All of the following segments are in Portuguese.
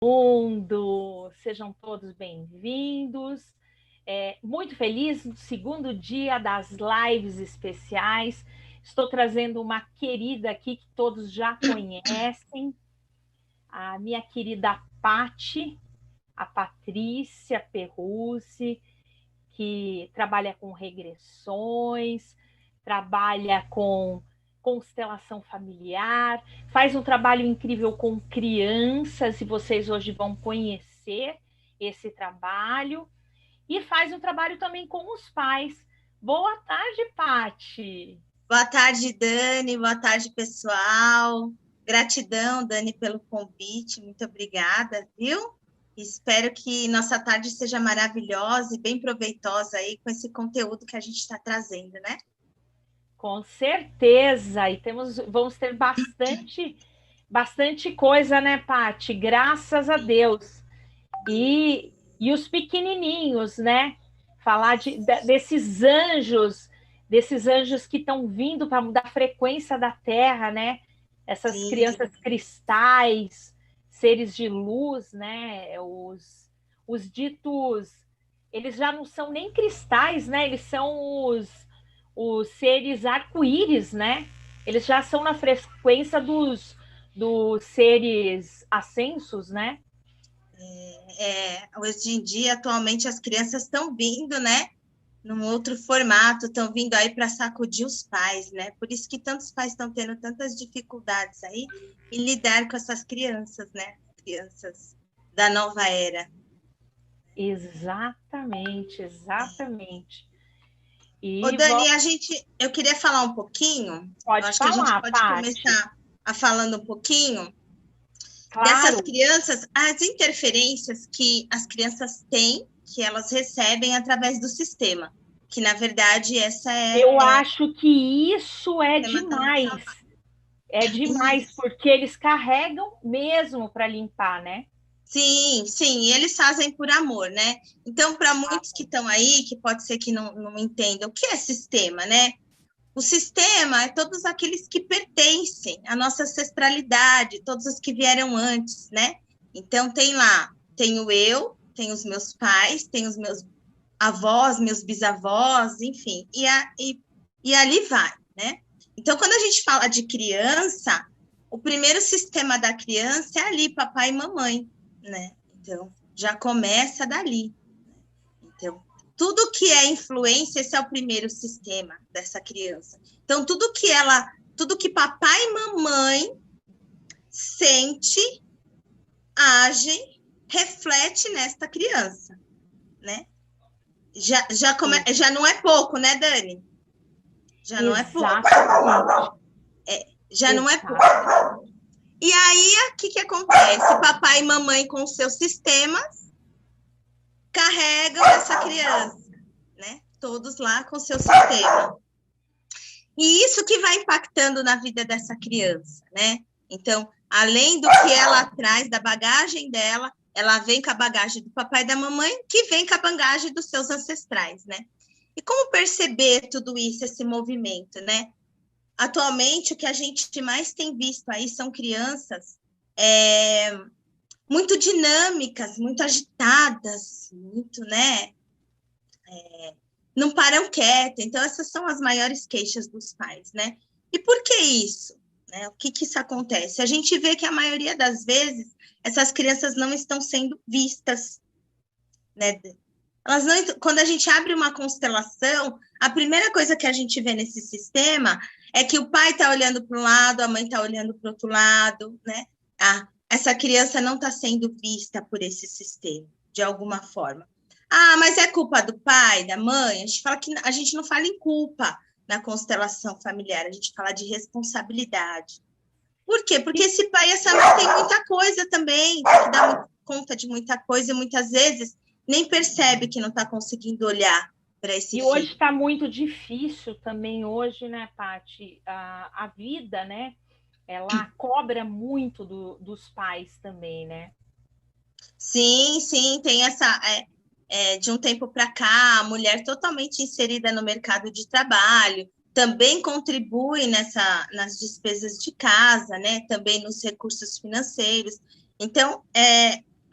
Mundo, sejam todos bem-vindos. Muito feliz no segundo dia das lives especiais. Estou trazendo uma querida aqui que todos já conhecem, a minha querida Pati, a Patrícia Perrucci, que trabalha com regressões, trabalha com constelação familiar, faz um trabalho incrível com crianças, e vocês hoje vão conhecer esse trabalho, e faz um trabalho também com os pais. Boa tarde, Pati. Boa tarde, Dani. Boa tarde, pessoal. Gratidão, Dani, pelo convite. Muito obrigada, viu? Espero que nossa tarde seja maravilhosa e bem proveitosa aí com esse conteúdo que a gente está trazendo, né? Com certeza. E vamos ter bastante coisa, né, Pati? Graças a Deus. E os pequenininhos, né? Falar desses anjos que estão vindo para mudar a frequência da Terra, né? Essas Sim, crianças cristais, seres de luz, né? Os ditos, eles já não são nem cristais, né? Eles são os seres arco-íris, né? Eles já são na frequência dos seres ascensos, né? hoje em dia, atualmente, as crianças estão vindo, né? Num outro formato, estão vindo aí para sacudir os pais, né? Por isso que tantos pais estão tendo tantas dificuldades aí em lidar com essas crianças, né? Crianças da nova era. Exatamente, exatamente. Ô, E Dani, eu queria falar um pouquinho, eu pode acho que a gente falar, pode Paty. começar a falando um pouquinho dessas Claro, crianças, as interferências que as crianças têm, que elas recebem através do sistema, que na verdade essa eu é acho que isso o é tema da nossa. demais. É demais, porque eles carregam mesmo para limpar, né? Sim, sim, e eles fazem por amor, né? Então, para muitos que estão aí, que pode ser que não entendam, o que é sistema, né? O sistema é todos aqueles que pertencem à nossa ancestralidade, todos os que vieram antes, né? Então, tenho eu, tenho os meus pais, tenho os meus avós, meus bisavós, enfim, e ali vai, né? Então, quando a gente fala de criança, o primeiro sistema da criança é ali, papai e mamãe, né? Então, já começa dali. Então, tudo que é influência, esse é o primeiro sistema dessa criança. Então, tudo que papai e mamãe sente, agem, reflete nesta criança, né? Já não é pouco, né, Dani? Já não é pouco. Exatamente. Já não é pouco. Exato. E aí, o que acontece? Papai e mamãe, com seus sistemas, carregam essa criança, né? Todos lá com seu sistema. E isso que vai impactando na vida dessa criança, né? Então, além do que ela traz da bagagem dela, ela vem com a bagagem do papai e da mamãe, que vem com a bagagem dos seus ancestrais, né? E como perceber tudo isso, esse movimento, né? Atualmente, o que a gente mais tem visto aí são crianças muito dinâmicas, muito agitadas, muito, né? Não param quietas. Então, essas são as maiores queixas dos pais, né? E por que isso? Né? O que isso acontece? A gente vê que a maioria das vezes essas crianças não estão sendo vistas, né? Elas não, quando a gente abre uma constelação, a primeira coisa que a gente vê nesse sistema é que o pai está olhando para um lado, a mãe está olhando para o outro lado, né? Essa criança não está sendo vista por esse sistema, de alguma forma. Ah, mas é culpa do pai, da mãe? A gente fala que a gente não fala em culpa na constelação familiar, a gente fala de responsabilidade. Por quê? Porque esse pai e essa mãe tem muita coisa também, tem que dar conta de muita coisa e muitas vezes nem percebe que não está conseguindo olhar para esse E hoje filho. está muito difícil também, hoje, né, Paty? A vida, né? Ela cobra muito dos pais também, né? Sim, sim, tem essa. De um tempo para cá, a mulher totalmente inserida no mercado de trabalho, também contribui nas despesas de casa, né? Também nos recursos financeiros. Então,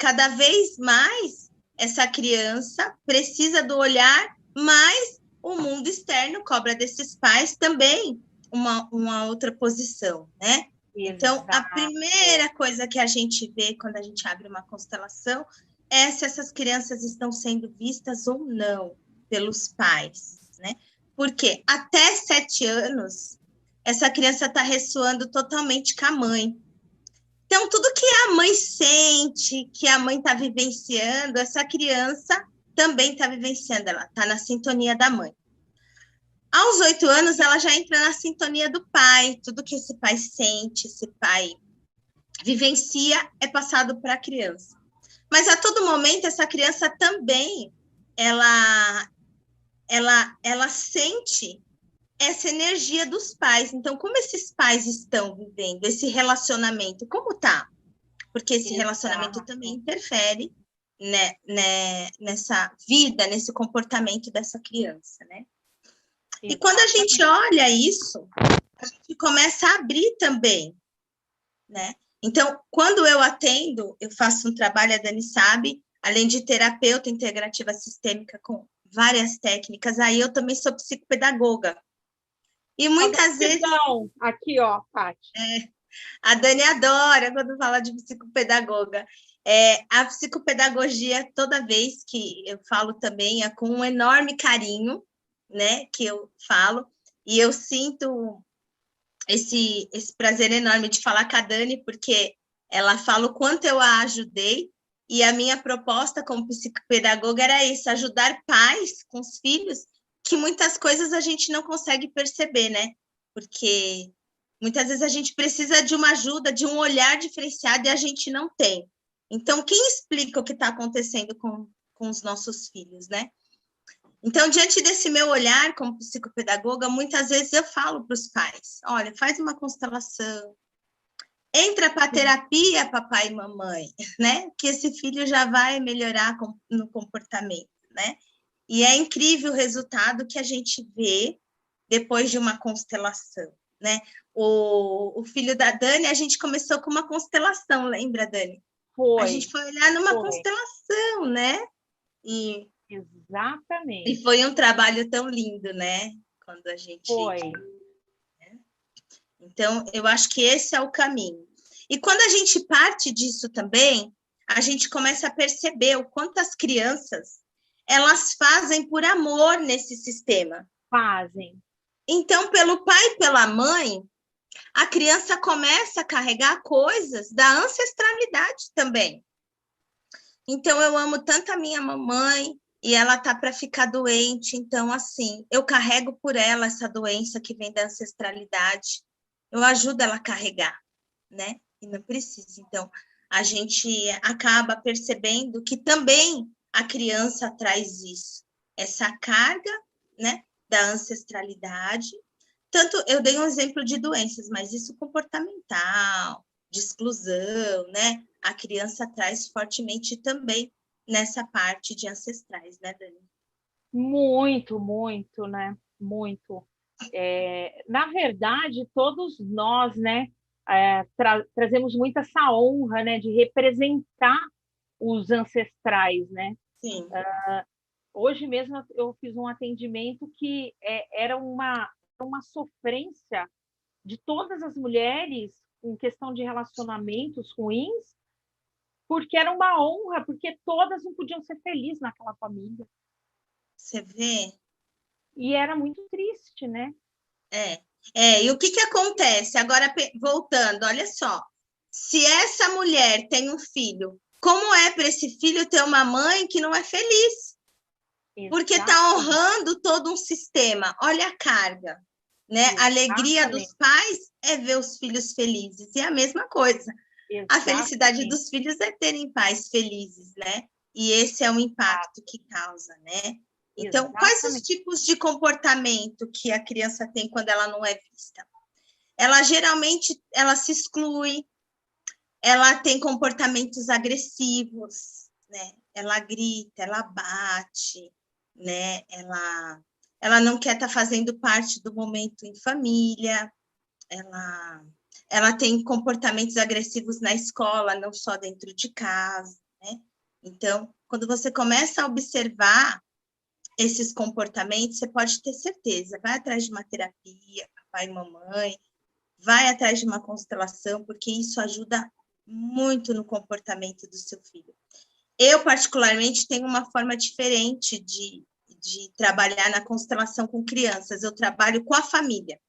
cada vez mais essa criança precisa do olhar, mas o mundo externo cobra desses pais também uma outra posição, né? Então, a primeira coisa que a gente vê quando a gente abre uma constelação é se essas crianças estão sendo vistas ou não pelos pais, né? Porque até 7 anos, essa criança está ressoando totalmente com a mãe. Então, tudo que a mãe sente, que a mãe está vivenciando, essa criança também está vivenciando, ela está na sintonia da mãe. Aos 8 anos, ela já entra na sintonia do pai, tudo que esse pai sente, esse pai vivencia, é passado para a criança. Mas a todo momento, essa criança também, ela sente essa energia dos pais. Então, como esses pais estão vivendo esse relacionamento? Como tá? Porque esse relacionamento também interfere, né, nessa vida, nesse comportamento dessa criança, né? E quando a gente olha isso, a gente começa a abrir também, né? Então, quando eu atendo, eu faço um trabalho, a Dani sabe, além de terapeuta integrativa sistêmica com várias técnicas, aí eu também sou psicopedagoga. E muitas vezes... Aqui, ó, Paty. A Dani adora quando fala de psicopedagoga. A psicopedagogia, toda vez que eu falo também, é com um enorme carinho, né, que eu falo, e eu sinto esse prazer enorme de falar com a Dani, porque ela fala o quanto eu a ajudei, e a minha proposta como psicopedagoga era isso, ajudar pais com os filhos, que muitas coisas a gente não consegue perceber, né? Porque muitas vezes a gente precisa de uma ajuda, de um olhar diferenciado, e a gente não tem. Então, quem explica o que está acontecendo com os nossos filhos, né? Então, diante desse meu olhar como psicopedagoga, muitas vezes eu falo para os pais, olha, faz uma constelação, entra para a terapia, papai e mamãe, né? Que esse filho já vai melhorar no comportamento, né? E é incrível o resultado que a gente vê depois de uma constelação, né? O filho da Dani, a gente começou com uma constelação, lembra, Dani? A gente foi olhar numa constelação, né? Exatamente. E foi um trabalho tão lindo, né? Quando a gente... Foi. Né? Então, eu acho que esse é o caminho. E quando a gente parte disso também, a gente começa a perceber o quanto as crianças, elas fazem por amor nesse sistema. Fazem. Então, pelo pai e pela mãe, a criança começa a carregar coisas da ancestralidade também. Então, eu amo tanto a minha mamãe, e ela tá para ficar doente, então, assim, eu carrego por ela essa doença que vem da ancestralidade, eu ajudo ela a carregar, né? E não precisa. Então, a gente acaba percebendo que também a criança traz isso, essa carga, né, da ancestralidade. Tanto, eu dei um exemplo de doenças, mas isso comportamental, de exclusão, né? A criança traz fortemente também nessa parte de ancestrais, né, Dani? Muito, muito, né? Muito. Na verdade, todos nós, né, trazemos muito essa honra, né, de representar os ancestrais, né? Sim. Hoje mesmo eu fiz um atendimento que era uma sofrência de todas as mulheres em questão de relacionamentos ruins, porque era uma honra, porque todas não podiam ser felizes naquela família. Você vê? E era muito triste, né? E o que acontece? Agora, voltando, olha só. Se essa mulher tem um filho, como é para esse filho ter uma mãe que não é feliz? Porque está honrando todo um sistema. Olha a carga, né? A alegria dos pais é ver os filhos felizes. E a mesma coisa. A felicidade dos filhos é terem pais felizes, né? E esse é o impacto que causa, né? Então, quais os tipos de comportamento que a criança tem quando ela não é vista? Ela geralmente se exclui, ela tem comportamentos agressivos, né? Ela grita, ela bate, né? Ela não quer estar fazendo parte do momento em família, ela tem comportamentos agressivos na escola, não só dentro de casa, né? Então, quando você começa a observar esses comportamentos, você pode ter certeza, vai atrás de uma terapia, papai e mamãe, vai atrás de uma constelação, porque isso ajuda muito no comportamento do seu filho. Eu, particularmente, tenho uma forma diferente de trabalhar na constelação com crianças. Eu trabalho com a família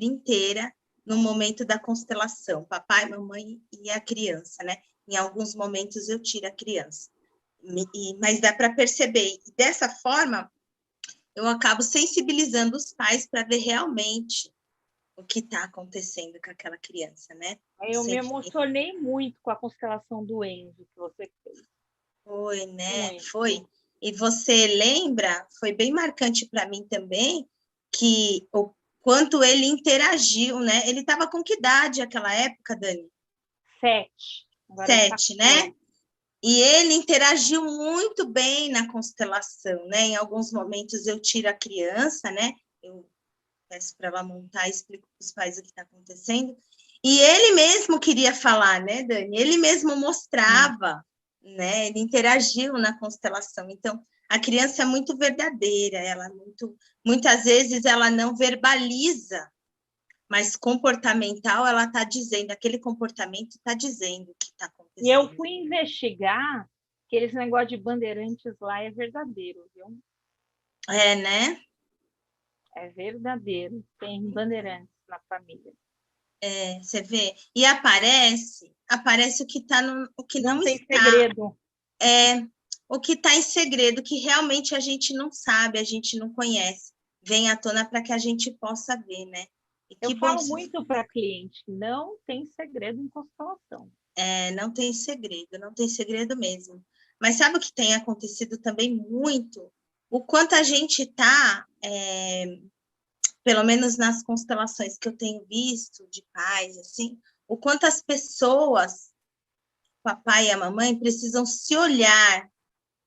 inteira, no momento da constelação, papai, mamãe e a criança, né? Em alguns momentos eu tiro a criança. Mas dá para perceber. E dessa forma, eu acabo sensibilizando os pais para ver realmente o que está acontecendo com aquela criança, né? Eu me emocionei muito com a constelação do Enzo que você fez. Foi, né? Muito. Foi. E você lembra, foi bem marcante para mim também, que o quanto ele interagiu, né? Ele estava com que idade naquela época, Dani? 7. 7, né? E ele interagiu muito bem na constelação, né? Em alguns momentos eu tiro a criança, né? Eu peço para ela montar, explico para os pais o que está acontecendo. E ele mesmo queria falar, né, Dani? Ele mesmo mostrava, né? Ele interagiu na constelação. Então, a criança é muito verdadeira, ela muitas vezes ela não verbaliza, mas comportamental ela está dizendo, aquele comportamento está dizendo o que está acontecendo. E eu fui investigar que esse negócio de bandeirantes lá é verdadeiro, viu? É, né? É verdadeiro, tem bandeirantes na família. É, você vê? E aparece o que está no, o que não tem está. Segredo. É o que está em segredo, que realmente a gente não sabe, a gente não conhece. Vem à tona para que a gente possa ver, né? Eu falo muito para cliente, não tem segredo em constelação. Não tem segredo mesmo. Mas sabe o que tem acontecido também muito? O quanto a gente está, pelo menos nas constelações que eu tenho visto de pais, assim, o quanto as pessoas, o papai e a mamãe, precisam se olhar,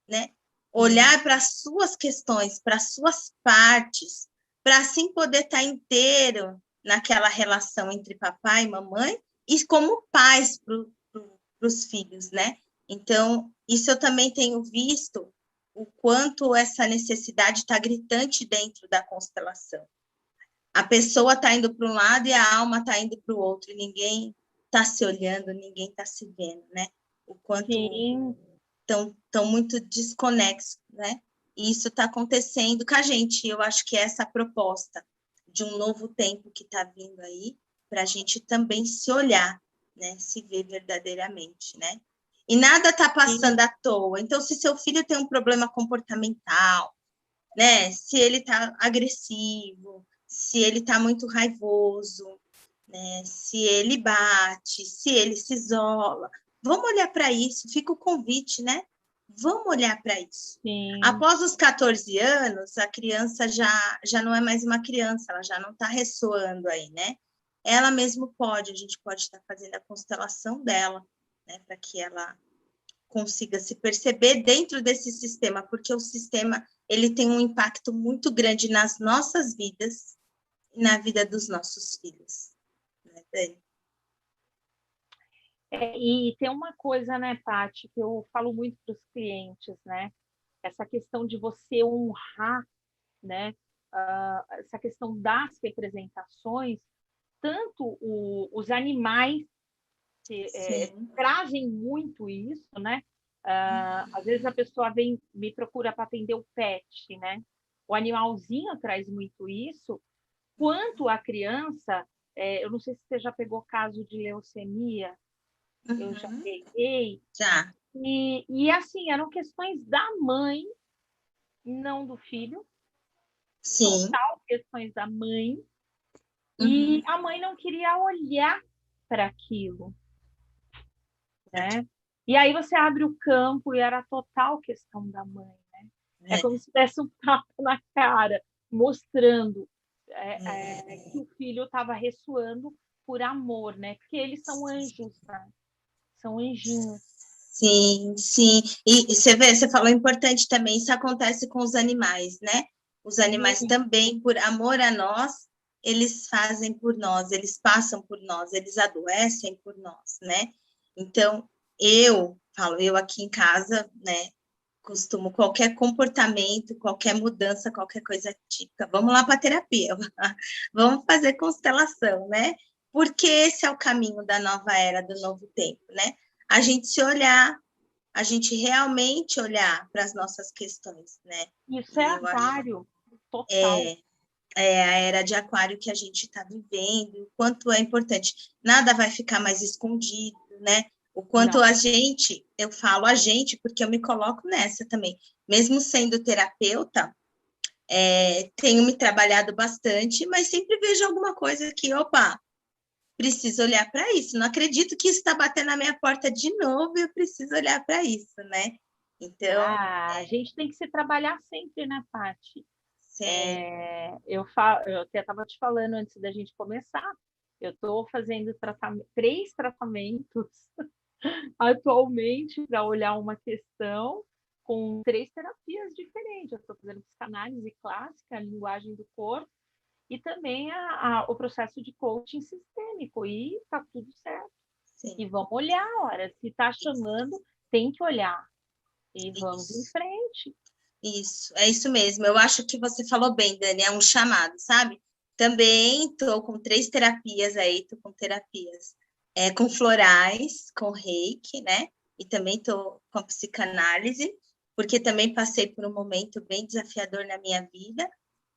né? Olhar para as suas questões, para as suas partes, para assim poder estar inteiro naquela relação entre papai e mamãe e como pais para os filhos, né? Então, isso eu também tenho visto o quanto essa necessidade está gritante dentro da constelação. A pessoa está indo para um lado e a alma está indo para o outro, e ninguém está se olhando, ninguém está se vendo, né? O quanto estão muito desconexos, né? E isso está acontecendo com a gente. Eu acho que essa proposta de um novo tempo que está vindo aí, para a gente também se olhar, né? Se ver verdadeiramente, né? E nada está passando à toa. Então, se seu filho tem um problema comportamental, né? Se ele está agressivo, se ele está muito raivoso, né? Se ele bate, se ele se isola, vamos olhar para isso. Fica o convite, né? Vamos olhar para isso. Sim. Após os 14 anos, a criança já não é mais uma criança, ela já não está ressoando aí, né? Ela mesmo pode, a gente pode estar fazendo a constelação dela, né? Para que ela consiga se perceber dentro desse sistema, porque o sistema ele tem um impacto muito grande nas nossas vidas e na vida dos nossos filhos. Né, Dani? E tem uma coisa, né, Paty, que eu falo muito para os clientes, né? Essa questão de você honrar, né? Essa questão das representações, tanto os animais que trazem muito isso, né? Às vezes a pessoa me procura para atender o pet, né? O animalzinho traz muito isso, quanto a criança, eu não sei se você já pegou caso de leucemia, eu já peguei. Já. E assim, eram questões da mãe, não do filho. Sim. Total questões da mãe. E a mãe não queria olhar para aquilo, né? E aí você abre o campo e era total questão da mãe, né? É como se desse um tapa na cara, mostrando que o filho estava ressoando por amor, né? Porque eles são anjos, né? São anjinhos. Sim, sim. E você falou importante também, isso acontece com os animais, né? Os animais também, por amor a nós, eles fazem por nós, eles passam por nós, eles adoecem por nós, né? Então, eu falo, eu aqui em casa, né, costumo qualquer comportamento, qualquer mudança, qualquer coisa típica, vamos lá para a terapia, vamos fazer constelação, né? Porque esse é o caminho da nova era, do novo tempo, né? A gente se olhar, a gente realmente olhar para as nossas questões, né? Isso é E eu acho aquário, total. é, é a era de aquário que a gente está vivendo, o quanto é importante. Nada vai ficar mais escondido, né? O quanto Não. a gente, eu falo a gente, porque eu me coloco nessa também. Mesmo sendo terapeuta, tenho me trabalhado bastante, mas sempre vejo alguma coisa que, opa, preciso olhar para isso. Não acredito que isso está batendo na minha porta de novo e eu preciso olhar para isso, né? Então, Ah, a gente tem que se trabalhar sempre, né, Paty? sempre, Eu até estava te falando antes da gente começar. Eu estou fazendo 3 tratamentos atualmente para olhar uma questão com 3 terapias diferentes. Eu estou fazendo psicanálise clássica, a linguagem do corpo, e também o processo de coaching sistêmico, e está tudo certo. sim, E vamos olhar, ora, se está isso, chamando, tem que olhar. E vamos em isso. frente. Isso, é isso mesmo. Eu acho que você falou bem, Dani, é um chamado, sabe? Também estou com 3 terapias aí, estou com terapias com florais, com reiki, né? E também estou com a psicanálise, porque também passei por um momento bem desafiador na minha vida,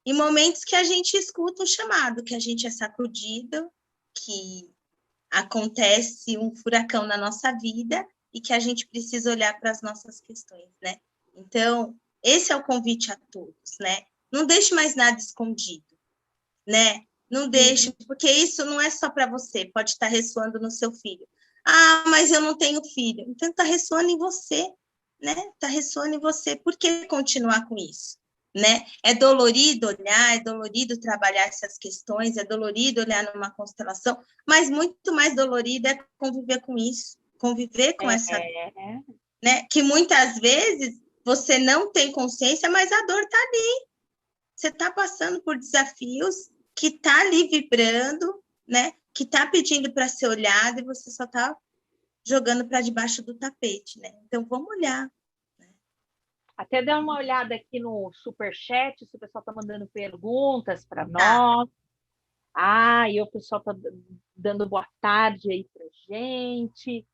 e momentos que a gente escuta um chamado, que a gente é sacudido, que acontece um furacão na nossa vida e que a gente precisa olhar para as nossas questões, né? Então, esse é o convite a todos, né? Não deixe mais nada escondido, né? Não deixe, Sim, porque isso não é só para você, pode estar ressoando no seu filho. Ah, mas eu não tenho filho. Então, está ressoando em você, né? Está ressoando em você. Por que continuar com isso? Né? É dolorido olhar, é dolorido trabalhar essas questões, é dolorido olhar numa constelação, mas muito mais dolorido é conviver com isso, conviver com essa, é, né? Que muitas vezes você não tem consciência, mas a dor está ali. Você está passando por desafios que está ali vibrando, né? Que está pedindo para ser olhado e você só está jogando para debaixo do tapete, né? Então vamos olhar. até dar uma olhada aqui no Superchat, se o pessoal está mandando perguntas para Tá. nós. Ah, e o pessoal está dando boa tarde aí para gente.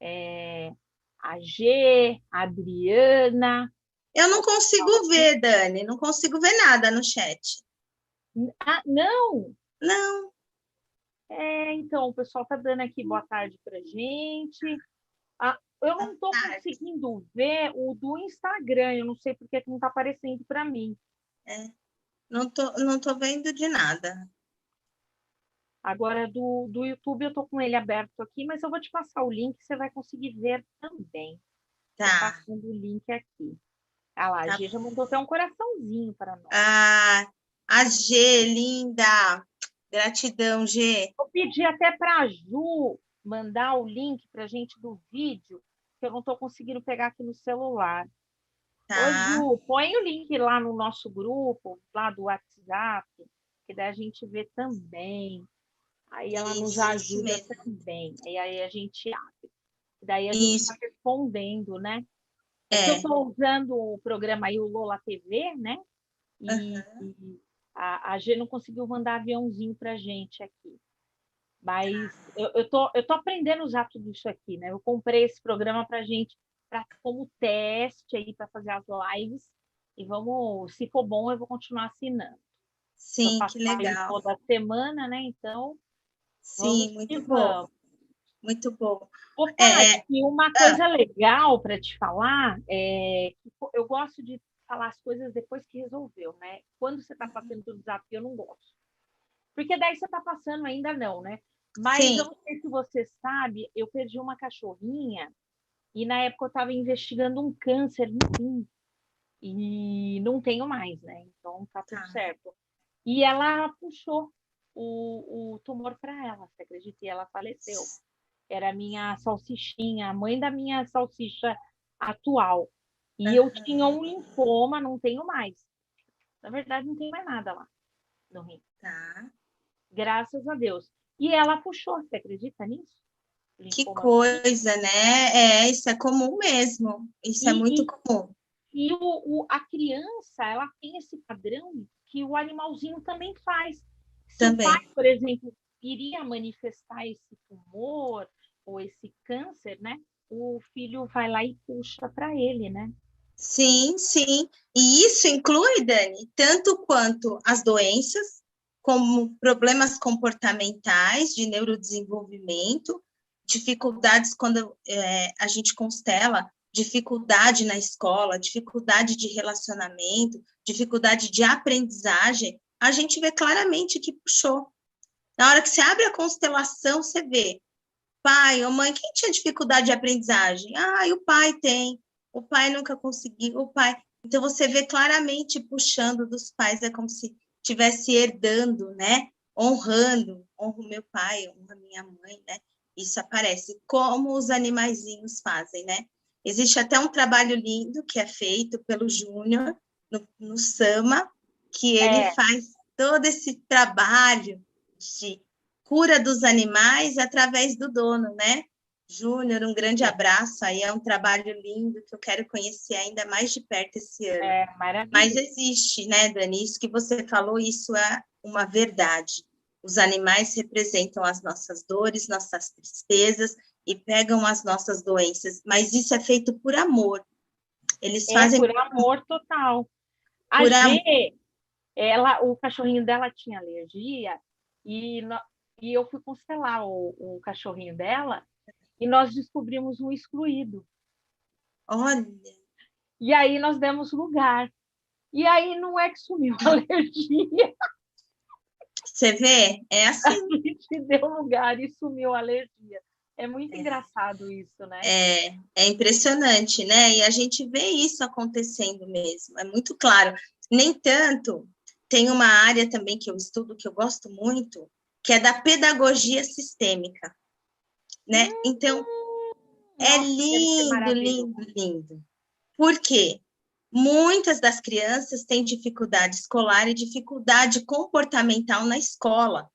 É, a G, a Adriana. Eu não consigo ver, Dani, não consigo ver nada no chat. Ah, não! Não, Então, o pessoal está dando aqui boa tarde para gente. Ah, eu não estou tarde. conseguindo ver o do Instagram, eu não sei porque que não está aparecendo para mim. É, não tô vendo de nada. Agora, do YouTube, eu estou com ele aberto aqui, mas eu vou te passar o link, você vai conseguir ver também. Estou Tá, passando o link aqui. Ah lá, a tá. G já mandou até um coraçãozinho para nós. Ah, a G, linda. Gratidão, G. Eu pedi até para a Ju mandar o link para a gente do vídeo, que eu não estou conseguindo pegar aqui no celular. Ô, Tá. Ju, põe o link lá no nosso grupo, lá do WhatsApp, que daí a gente vê também. Aí ela nos Isso ajuda mesmo. também. E aí a gente abre. Daí a gente Isso. vai respondendo, né? É que eu É. estou usando o programa aí, o Lola TV, né? E, Aham, e a G não conseguiu mandar aviãozinho para gente aqui. Mas eu tô aprendendo a usar tudo isso aqui, né? Eu comprei esse programa para gente, como teste aí, para fazer as lives. E vamos, se for bom, eu vou continuar assinando. Eu sim, faço que live legal. toda semana, né? Então, vamos Sim, que muito bom. vamos. Muito bom. Ô, É, Paty, e uma ah, coisa legal para te falar é que eu gosto de falar as coisas depois que resolveu, né? Quando você está passando pelo desafio, eu não gosto. Porque daí você está passando ainda não, né? Mas eu sim. não sei se você sabe, eu perdi uma cachorrinha e na época eu estava investigando um câncer no rim e não tenho mais, né? Então tá tudo Tá. certo. E ela puxou o tumor para ela, você acredita? E ela faleceu. Era a minha salsichinha, a mãe da minha salsicha atual. E eu tinha Aham, um linfoma, não tenho mais. Na verdade, não tem mais nada lá no rim. tá. Graças a Deus. E ela puxou, você acredita nisso? Que linfoma B. coisa, né? Isso é comum mesmo. Isso é muito E, comum. e a criança, ela tem esse padrão que o animalzinho também faz. Se o pai, Também. por exemplo, iria manifestar esse tumor ou esse câncer, né? O filho vai lá e puxa para ele, né? Sim, sim. E isso inclui, Dani, tanto quanto as doenças, como problemas comportamentais de neurodesenvolvimento, dificuldades quando a gente constela, dificuldade na escola, dificuldade de relacionamento, dificuldade de aprendizagem, a gente vê claramente que puxou. Na hora que você abre a constelação, você vê pai ou mãe, quem tinha dificuldade de aprendizagem? Ah, e o pai tem. O pai nunca conseguiu, o pai. Então, você vê claramente puxando dos pais, é como se estivesse herdando, né? Honrando, honro meu pai, honro minha mãe, né? Isso aparece, como os animaizinhos fazem, né? Existe até um trabalho lindo que é feito pelo Júnior no Sama, que ele É, faz todo esse trabalho de cura dos animais através do dono, né? Júnior, um grande abraço. Aí é um trabalho lindo que eu quero conhecer ainda mais de perto esse ano. Mas maravilhoso. existe, né, Dani? Isso que você falou, isso é uma verdade. Os animais representam as nossas dores, nossas tristezas e pegam as nossas doenças. Mas isso é feito por amor. Eles É fazem por amor total. A por amor. G, o cachorrinho dela tinha alergia e, e eu fui constelar o cachorrinho dela e nós descobrimos um excluído. Olha, E aí nós demos lugar. E aí não é que sumiu a alergia, você vê? É a assim. gente deu lugar e sumiu a alergia. É muito engraçado isso, né? É impressionante, né? E a gente vê isso acontecendo mesmo, é muito claro. Nem tanto, tem uma área também que eu estudo, que eu gosto muito, que é da pedagogia sistêmica, né? Então, é Nossa, deve ser lindo, maravilhoso. lindo, lindo. Por quê? Muitas das crianças têm dificuldade escolar e dificuldade comportamental na escola,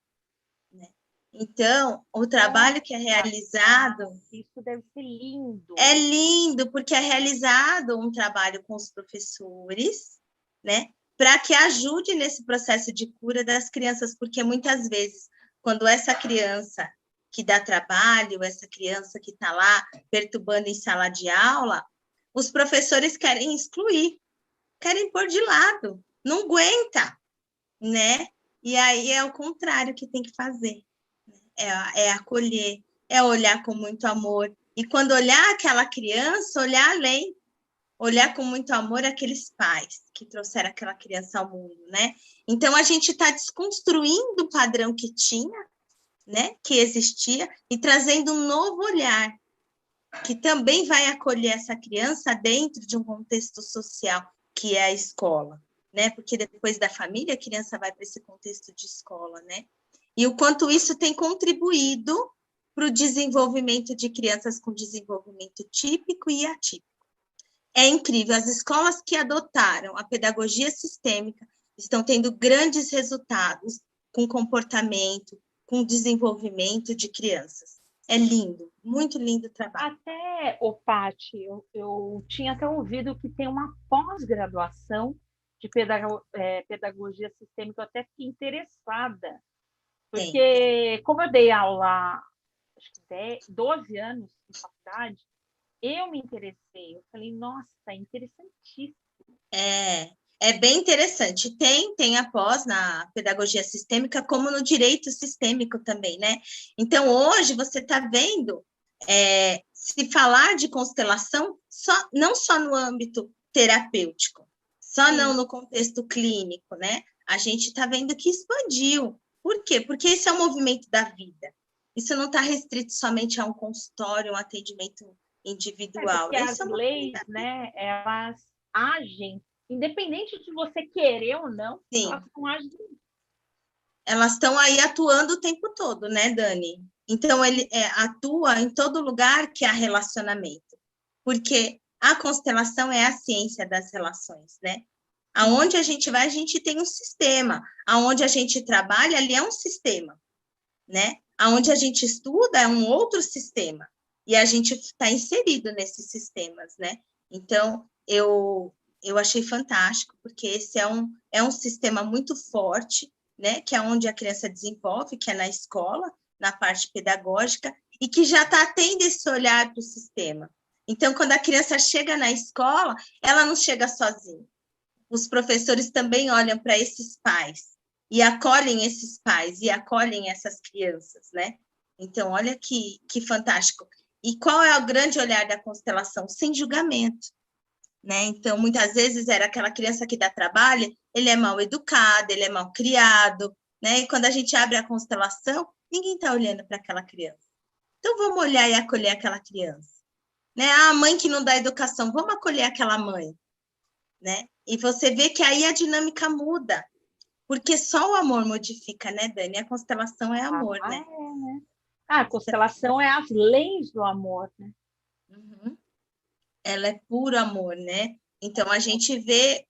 né? Então, o trabalho que é Nossa, realizado isso deve ser é lindo. lindo, porque é realizado um trabalho com os professores, né, para que ajude nesse processo de cura das crianças, porque muitas vezes, quando essa criança que dá trabalho, essa criança que está lá perturbando em sala de aula, os professores querem excluir, querem pôr de lado, não aguenta, né? E aí é o contrário que tem que fazer, é acolher, é olhar com muito amor. E quando olhar aquela criança, olhar além, olhar com muito amor aqueles pais que trouxeram aquela criança ao mundo, né? Então a gente está desconstruindo o padrão que tinha, né? Que existia, e trazendo um novo olhar, que também vai acolher essa criança dentro de um contexto social, que é a escola, né? Porque depois da família, a criança vai para esse contexto de escola, né? E o quanto isso tem contribuído para o desenvolvimento de crianças com desenvolvimento típico e atípico. É incrível, as escolas que adotaram a pedagogia sistêmica estão tendo grandes resultados com comportamento, com desenvolvimento de crianças. É lindo, muito lindo o trabalho. Até, o Pati, eu tinha até ouvido que tem uma pós-graduação de pedagogia sistêmica, eu até fiquei interessada, Tem, tem. porque como eu dei aula, acho que 12 anos em faculdade, eu me interessei, eu falei, nossa, é interessantíssimo. É bem interessante. Tem a pós na pedagogia sistêmica, como no direito sistêmico também, né? Então, hoje você está vendo se falar de constelação não só no âmbito terapêutico, só não Sim. no contexto clínico, né? A gente está vendo que expandiu. Por quê? Porque esse é o movimento da vida. Isso não está restrito somente a um consultório, um atendimento individual. Porque Esse as é o movimento leis, da vida. né, elas agem, independente de você querer ou não, elas Sim. estão agindo. Elas estão aí atuando o tempo todo, né, Dani? Então, ele atua em todo lugar que há relacionamento, porque a constelação é a ciência das relações, né? Sim. Aonde a gente vai, a gente tem um sistema. Aonde a gente trabalha, ali é um sistema, né? Aonde a gente estuda é um outro sistema, e a gente está inserido nesses sistemas, né? Então, eu achei fantástico, porque esse é um sistema muito forte, né? Que é onde a criança desenvolve, que é na escola, na parte pedagógica, e que já está tendo esse olhar para o sistema. Então, quando a criança chega na escola, ela não chega sozinha. Os professores também olham para esses pais e acolhem esses pais e acolhem essas crianças, né? Então, olha que fantástico. E qual é o grande olhar da constelação? Sem julgamento, né? Então, muitas vezes era aquela criança que dá trabalho, ele é mal educado, ele é mal criado, né? E quando a gente abre a constelação, ninguém está olhando para aquela criança. Então, vamos olhar e acolher aquela criança, né? A mãe que não dá educação, vamos acolher aquela mãe, né? E você vê que aí a dinâmica muda, porque só o amor modifica, né, Dani? A constelação é amor, né? Né? A constelação é as leis do amor, né? Uhum. Ela é puro amor, né? Então a gente vê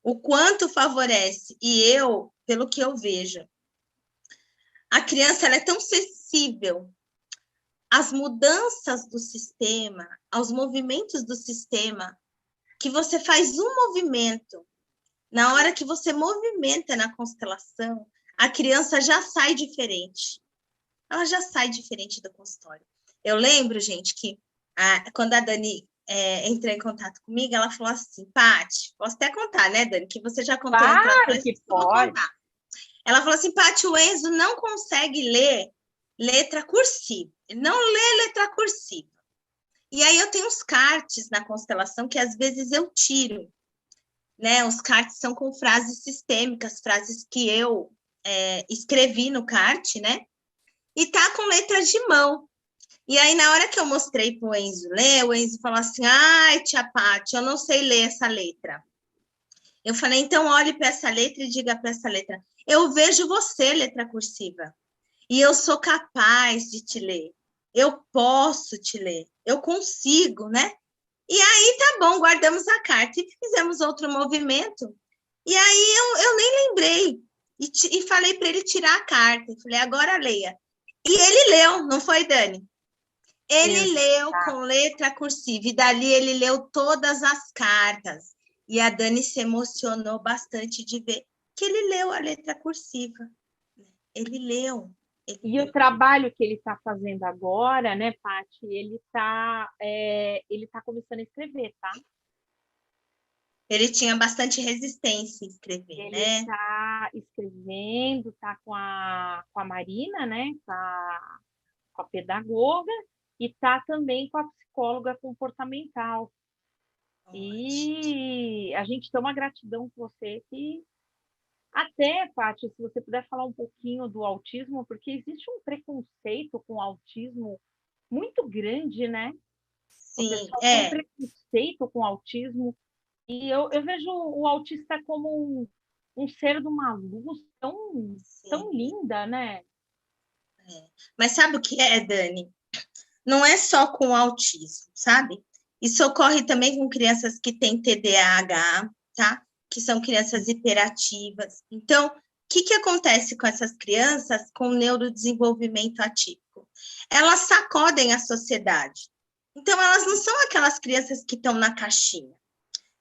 o quanto favorece. E eu, pelo que eu vejo, a criança ela é tão sensível às mudanças do sistema, aos movimentos do sistema, que você faz um movimento. Na hora que você movimenta na constelação, a criança já sai diferente. Ela já sai diferente do consultório. Eu lembro, gente, que quando a Dani entrou em contato comigo, ela falou assim, Paty, posso até contar, né, Dani? Que você já contou em outra Claro vez, que eu vou pode. contar. Ela falou assim, Paty, o Enzo não consegue ler letra cursiva. Ele não lê letra cursiva. E aí eu tenho uns cards na constelação que às vezes eu tiro, né? Os cards são com frases sistêmicas, frases que eu escrevi no card, né? E tá com letras de mão. E aí, na hora que eu mostrei para o Enzo ler, o Enzo falou assim, ai, tia Paty, eu não sei ler essa letra. Eu falei, então olhe para essa letra e diga para essa letra, eu vejo você, letra cursiva, e eu sou capaz de te ler. Eu posso te ler, eu consigo, né? E aí, tá bom, guardamos a carta e fizemos outro movimento. E aí, eu nem lembrei. E falei para ele tirar a carta. Eu falei, agora leia. E ele leu, não foi, Dani? Ele leu com letra cursiva. E dali ele leu todas as cartas. E a Dani se emocionou bastante de ver que ele leu a letra cursiva. Ele leu. E o trabalho que ele está fazendo agora, né, Paty, ele tá começando a escrever, tá? Ele tinha bastante resistência em escrever, Ele né? está escrevendo, está com a Marina, né, com a pedagoga, e está também com a psicóloga comportamental. E a gente tem uma gratidão por você que até, Paty, se você puder falar um pouquinho do autismo, porque existe um preconceito com o autismo muito grande, né? O Sim, pessoal tem um preconceito com o autismo, e eu vejo o autista como um ser de uma luz tão linda, né? Mas sabe o que é, Dani? Não é só com autismo, sabe? Isso ocorre também com crianças que têm TDAH, tá? Que são crianças hiperativas. Então, o que acontece com essas crianças com neurodesenvolvimento atípico? Elas sacodem a sociedade. Então, elas não são aquelas crianças que estão na caixinha.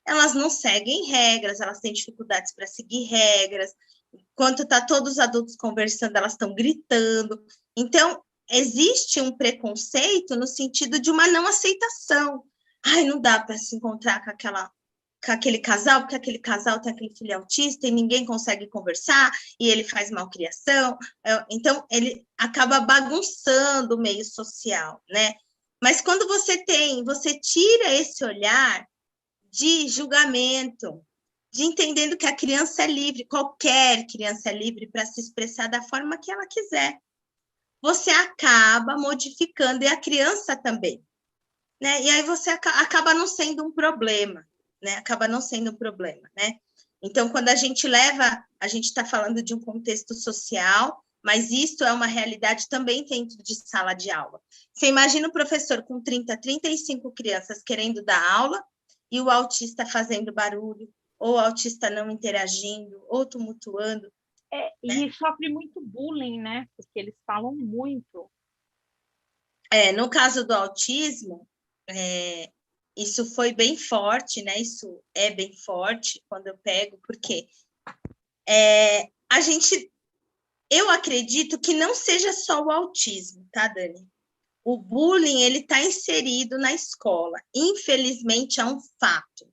Elas não seguem regras, elas têm dificuldades para seguir regras. Enquanto tá todos os adultos conversando, elas estão gritando. Então, existe um preconceito no sentido de uma não aceitação. Ai, não dá para se encontrar com aquele casal, porque aquele casal tem aquele filho autista e ninguém consegue conversar, e ele faz malcriação. Então, ele acaba bagunçando o meio social, né? Mas quando você tira esse olhar de julgamento, de entendendo que a criança é livre, qualquer criança é livre para se expressar da forma que ela quiser. Você acaba modificando, e a criança também, né? E aí você acaba não sendo um problema, né? Acaba não sendo um problema, né? Então, quando a gente está falando de um contexto social, mas isso é uma realidade também dentro de sala de aula. Você imagina o professor com 35 crianças querendo dar aula e o autista fazendo barulho, ou o autista não interagindo, ou tumultuando. né? E sofre muito bullying, né? Porque eles falam muito. No caso do autismo, isso foi bem forte, né? Isso é bem forte quando eu pego, porque a gente, eu acredito que não seja só o autismo, tá, Dani? O bullying, ele está inserido na escola. Infelizmente, é um fato,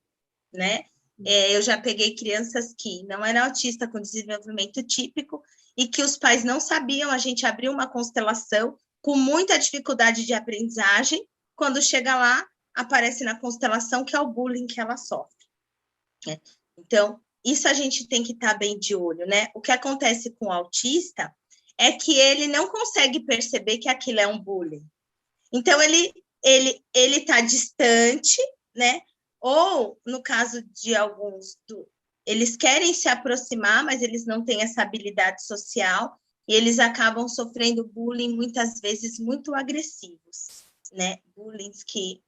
né? Eu já peguei crianças que não eram autistas com desenvolvimento típico e que os pais não sabiam, a gente abriu uma constelação com muita dificuldade de aprendizagem, quando chega lá, aparece na constelação que é o bullying que ela sofre, né? Então, isso a gente tem que estar bem de olho, né? O que acontece com o autista é que ele não consegue perceber que aquilo é um bullying. Então, ele está distante, né? Ou, no caso de alguns, eles querem se aproximar, mas eles não têm essa habilidade social, e eles acabam sofrendo bullying, muitas vezes, muito agressivos, né? Bullying que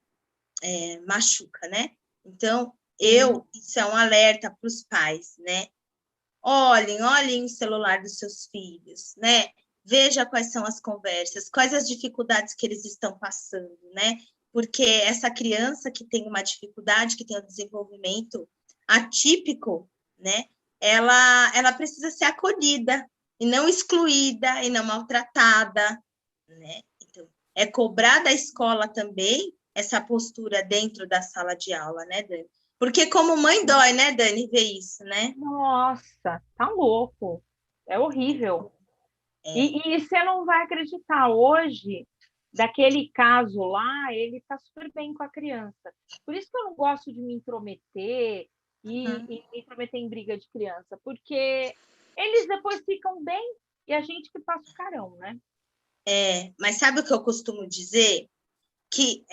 machuca, né? Então, isso é um alerta para os pais, né? Olhem o celular dos seus filhos, né? Veja quais são as conversas, quais as dificuldades que eles estão passando, né? Porque essa criança que tem uma dificuldade, que tem um desenvolvimento atípico, né? Ela precisa ser acolhida e não excluída e não maltratada, né? Então, é cobrar da escola também essa postura dentro da sala de aula, né, Dani? Porque como mãe dói, né, Dani, ver isso, né? Nossa, tá louco. É horrível. É. E você não vai acreditar, hoje, daquele caso lá, ele está super bem com a criança. Por isso que eu não gosto de me intrometer e me intrometer em briga de criança, porque eles depois ficam bem e a gente que passa o carão, né? Mas sabe o que eu costumo dizer? Que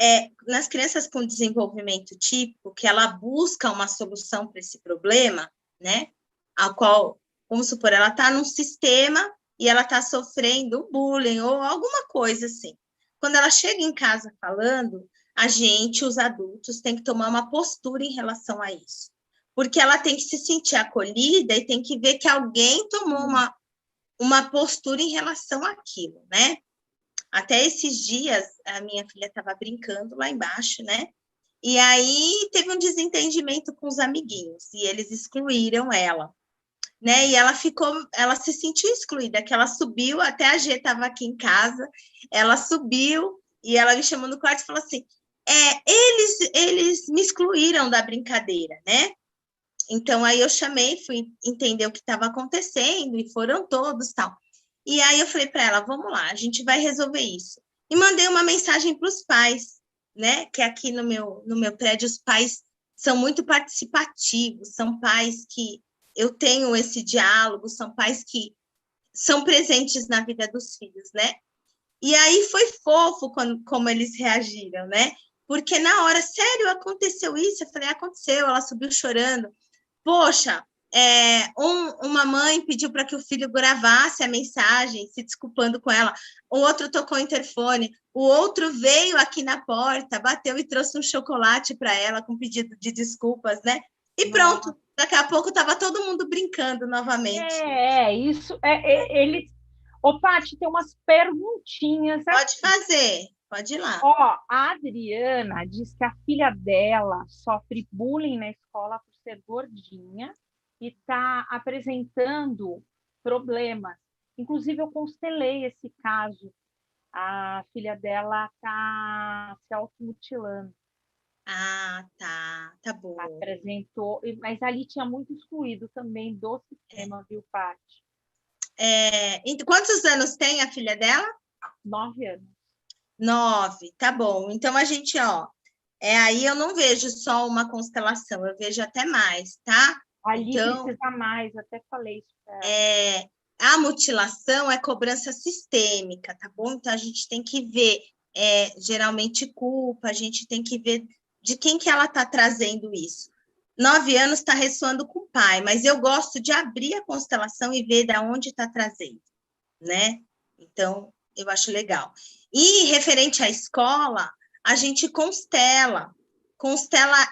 nas crianças com desenvolvimento típico, que ela busca uma solução para esse problema, né? A qual, vamos supor, ela está num sistema e ela está sofrendo bullying ou alguma coisa assim. Quando ela chega em casa falando, a gente, os adultos, tem que tomar uma postura em relação a isso. Porque ela tem que se sentir acolhida e tem que ver que alguém tomou uma postura em relação àquilo, né? Até esses dias, a minha filha estava brincando lá embaixo, né? E aí teve um desentendimento com os amiguinhos e eles excluíram ela, né? E ela se sentiu excluída, que ela subiu, até a G estava aqui em casa, ela subiu e ela me chamou no quarto e falou assim: eles me excluíram da brincadeira, né? Então aí eu chamei, fui entender o que estava acontecendo e foram todos tal. E aí eu falei para ela, vamos lá, a gente vai resolver isso. E mandei uma mensagem para os pais, né? Que aqui no meu prédio os pais são muito participativos, são pais que eu tenho esse diálogo, são pais que são presentes na vida dos filhos, né? E aí foi fofo como eles reagiram, né? Porque na hora, sério, aconteceu isso? Eu falei, aconteceu, ela subiu chorando. Poxa, uma mãe pediu para que o filho gravasse a mensagem, se desculpando com ela. O outro tocou o interfone. O outro veio aqui na porta, bateu e trouxe um chocolate para ela com pedido de desculpas, né? E pronto. Daqui a pouco estava todo mundo brincando novamente. Isso. Eles. Ô, Paty, tem umas perguntinhas Pode aqui. fazer, pode ir lá. Ó, a Adriana diz que a filha dela sofre bullying na escola por ser gordinha e está apresentando problemas. Inclusive, eu constelei esse caso. A filha dela está se automutilando. Ah, tá bom. Apresentou, mas ali tinha muito excluído também do sistema, viu, Paty? Quantos anos tem a filha dela? 9 anos. 9, tá bom. Então a gente, aí eu não vejo só uma constelação, eu vejo até mais, tá? Ali Então, precisa mais, até falei isso para ela. a mutilação é cobrança sistêmica, tá bom? Então a gente tem que ver, geralmente culpa, a gente tem que ver de quem que ela está trazendo isso. 9 anos está ressoando com o pai, mas eu gosto de abrir a constelação e ver de onde está trazendo, né? Então, eu acho legal. E referente à escola, a gente constela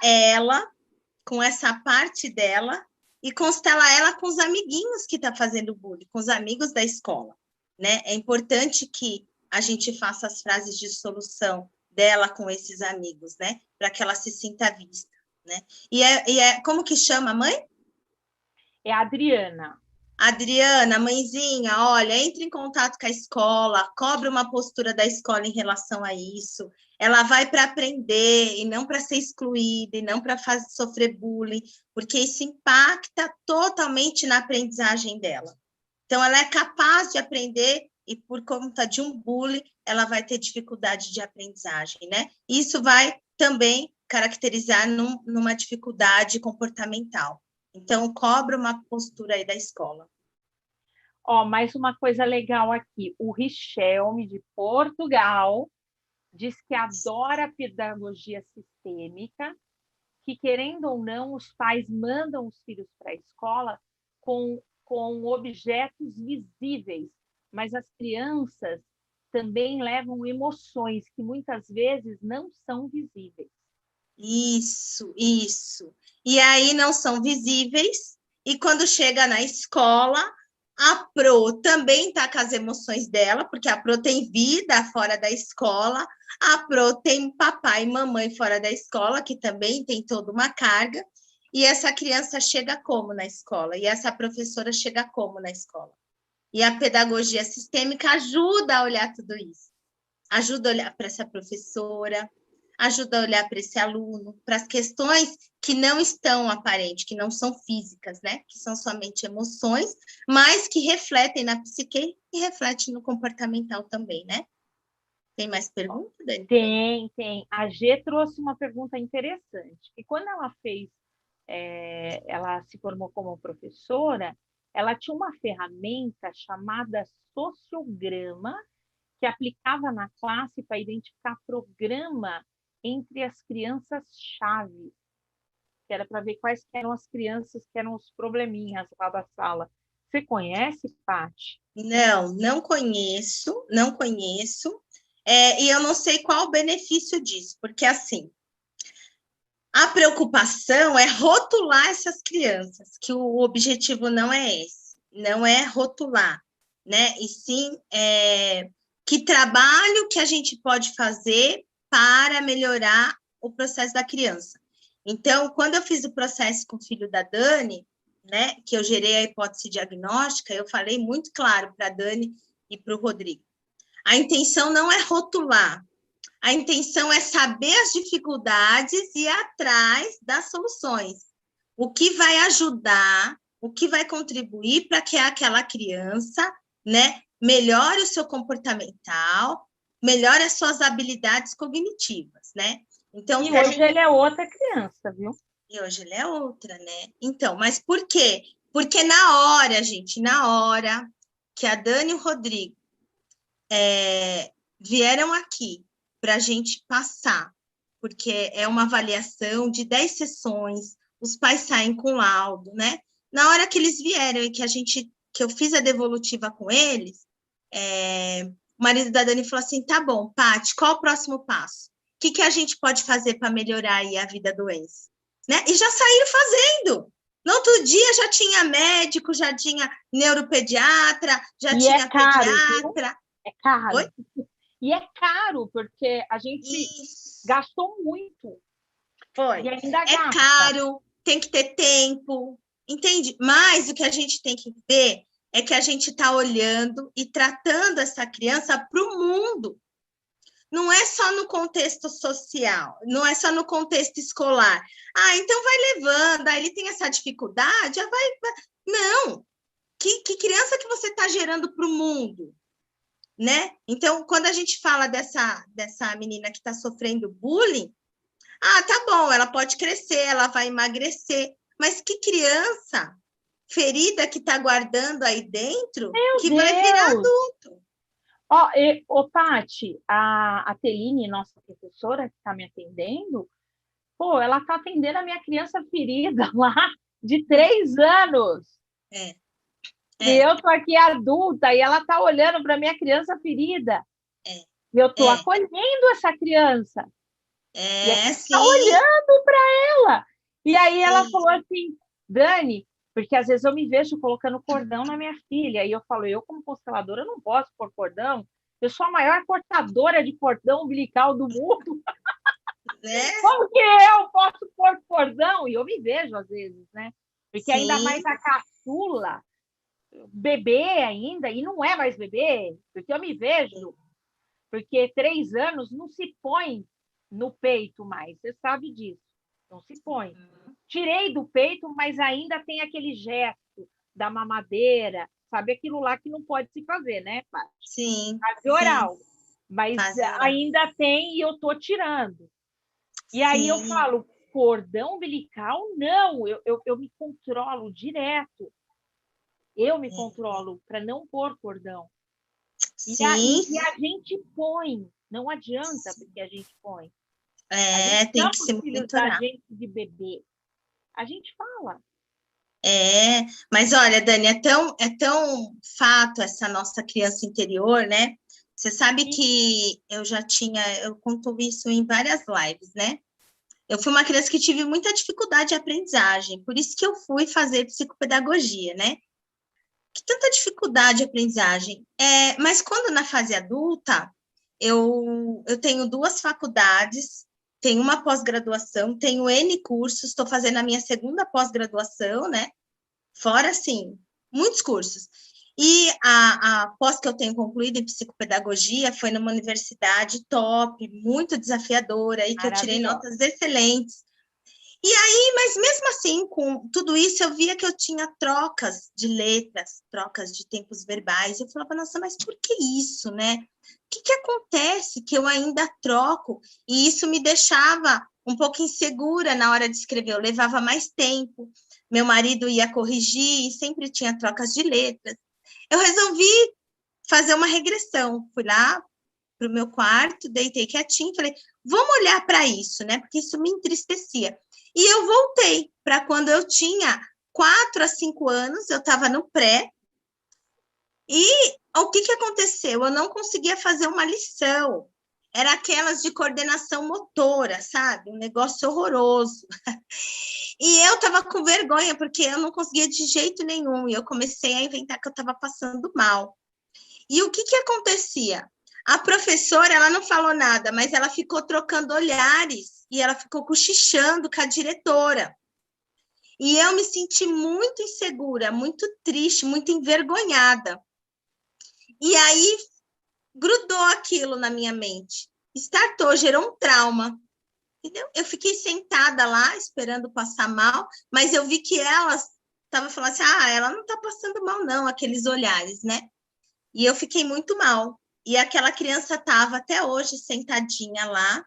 ela com essa parte dela e constela ela com os amiguinhos que está fazendo bullying, com os amigos da escola, né? É importante que a gente faça as frases de solução dela com esses amigos, né? Para que ela se sinta vista, né? Como que chama a mãe? É a Adriana. Adriana, mãezinha, olha, entre em contato com a escola, cobre uma postura da escola em relação a isso. Ela vai para aprender e não para ser excluída, e não para sofrer bullying, porque isso impacta totalmente na aprendizagem dela. Então, ela é capaz de aprender e, por conta de um bullying, ela vai ter dificuldade de aprendizagem, né? Isso vai também caracterizar numa dificuldade comportamental. Então, cobra uma postura aí da escola. Ó, mais uma coisa legal aqui. O Richelme, de Portugal, diz que adora pedagogia sistêmica, que, querendo ou não, os pais mandam os filhos para a escola com objetos visíveis, mas as crianças também levam emoções que muitas vezes não são visíveis. Isso. E aí não são visíveis, e quando chega na escola, a Pro também está com as emoções dela, porque a Pro tem vida fora da escola, a Pro tem papai e mamãe fora da escola, que também tem toda uma carga, e essa criança chega como na escola? E essa professora chega como na escola? E a pedagogia sistêmica ajuda a olhar tudo isso. Ajuda a olhar para essa professora, ajuda a olhar para esse aluno, para as questões que não estão aparentes, que não são físicas, né? Que são somente emoções, mas que refletem na psique e refletem no comportamental também, né? Tem mais perguntas, Dani? Tem. A G trouxe uma pergunta interessante. E quando ela ela se formou como professora, ela tinha uma ferramenta chamada sociograma, que aplicava na classe para identificar programa entre as crianças-chave, que era para ver quais eram as crianças que eram os probleminhas lá da sala. Você conhece, Paty? Não conheço. E eu não sei qual o benefício disso, porque assim, a preocupação é rotular essas crianças, que o objetivo não é esse, não é rotular, né? E sim, que trabalho que a gente pode fazer para melhorar o processo da criança. Então, quando eu fiz o processo com o filho da Dani, né, que eu gerei a hipótese diagnóstica, eu falei muito claro para a Dani e para o Rodrigo. A intenção não é rotular, a intenção é saber as dificuldades e ir atrás das soluções. O que vai ajudar, o que vai contribuir para que aquela criança, né, melhore o seu comportamental, melhore as suas habilidades cognitivas, né? Então, e hoje ele é outra criança, viu? E hoje ele é outra, né? Então, mas por quê? Porque na hora que a Dani e o Rodrigo vieram aqui para a gente passar, porque é uma avaliação de 10 sessões, os pais saem com laudo, né? Na hora que eles vieram e que eu fiz a devolutiva com eles, o marido da Dani falou assim, tá bom, Paty, qual o próximo passo? O que a gente pode fazer para melhorar aí a vida do Enzo? Né? E já saíram fazendo. No outro dia já tinha médico, já tinha neuropediatra, já tinha pediatra. Viu? É caro. Oi? E é caro, porque a gente gastou muito. Foi. E ainda gasta. Caro, tem que ter tempo, entende? Mas o que a gente tem que ver é que a gente está olhando e tratando essa criança para o mundo. Não é só no contexto social, não é só no contexto escolar. Então vai levando, ele tem essa dificuldade, vai. Não! Que criança que você está gerando para o mundo? Né? Então, quando a gente fala dessa menina que está sofrendo bullying, tá bom, ela pode crescer, ela vai emagrecer, mas que criança ferida que está guardando aí dentro que vai virar adulto? Paty, a Teline, nossa professora que está me atendendo, ela está atendendo a minha criança ferida lá de 3 anos. E eu estou aqui adulta e ela está olhando para a minha criança ferida. E eu estou acolhendo essa criança. E a gente está olhando para ela. E aí ela falou assim, Dani, Porque às vezes eu me vejo colocando cordão na minha filha, e eu falo, eu como consteladora não posso pôr cordão, eu sou a maior cortadora de cordão umbilical do mundo. Né? Como que eu posso pôr cordão? E eu me vejo às vezes, né? Porque ainda Sim, mais a caçula, bebê ainda, e não é mais bebê, porque eu me vejo, porque 3 anos não se põe no peito mais, você sabe disso, não se põe. Tirei do peito, mas ainda tem aquele gesto da mamadeira, sabe aquilo lá que não pode se fazer, né, Paty? sim, Fase sim, oral. Mas fase oral. ainda tem e eu tô tirando. E aí eu Sim, falo, cordão umbilical, não, eu me controlo direto. Eu me controlo para não pôr cordão. sim, E a gente põe, não adianta porque a gente põe. A gente tem chama que se os filhos da monitorar. gente de bebê. A gente fala. Mas olha, Dani, é tão fato essa nossa criança interior, né? Você sabe E, que eu conto isso em várias lives, né? Eu fui uma criança que tive muita dificuldade de aprendizagem, por isso que eu fui fazer psicopedagogia, né? Que tanta dificuldade de aprendizagem. Mas quando na fase adulta, eu tenho 2 faculdades, tenho uma pós-graduação, tenho N cursos, estou fazendo a minha segunda pós-graduação, né? Fora, assim, muitos cursos. E a pós que eu tenho concluído em psicopedagogia foi numa universidade top, muito desafiadora, e que eu tirei maravilhosa. notas excelentes. E aí, mas mesmo assim, com tudo isso, eu via que eu tinha trocas de letras, trocas de tempos verbais. Eu falava, nossa, mas por que isso, né? O que acontece que eu ainda troco? E isso me deixava um pouco insegura na hora de escrever. Eu levava mais tempo, meu marido ia corrigir e sempre tinha trocas de letras. Eu resolvi fazer uma regressão. Fui lá para o meu quarto, deitei quietinho, falei, vamos olhar para isso, né? Porque isso me entristecia. E eu voltei para quando eu tinha 4 a 5 anos, eu estava no pré, e o que aconteceu? Eu não conseguia fazer uma lição. Era aquelas de coordenação motora, sabe? Um negócio horroroso. E eu estava com vergonha, porque eu não conseguia de jeito nenhum. E eu comecei a inventar que eu estava passando mal. E o que acontecia? A professora, ela não falou nada, mas ela ficou trocando olhares e ela ficou cochichando com a diretora. E eu me senti muito insegura, muito triste, muito envergonhada. E aí grudou aquilo na minha mente. Startou, gerou um trauma. Entendeu? Eu fiquei sentada lá, esperando passar mal, mas eu vi que ela estava falando assim, ela não está passando mal não, aqueles olhares, né? E eu fiquei muito mal. E aquela criança estava até hoje sentadinha lá,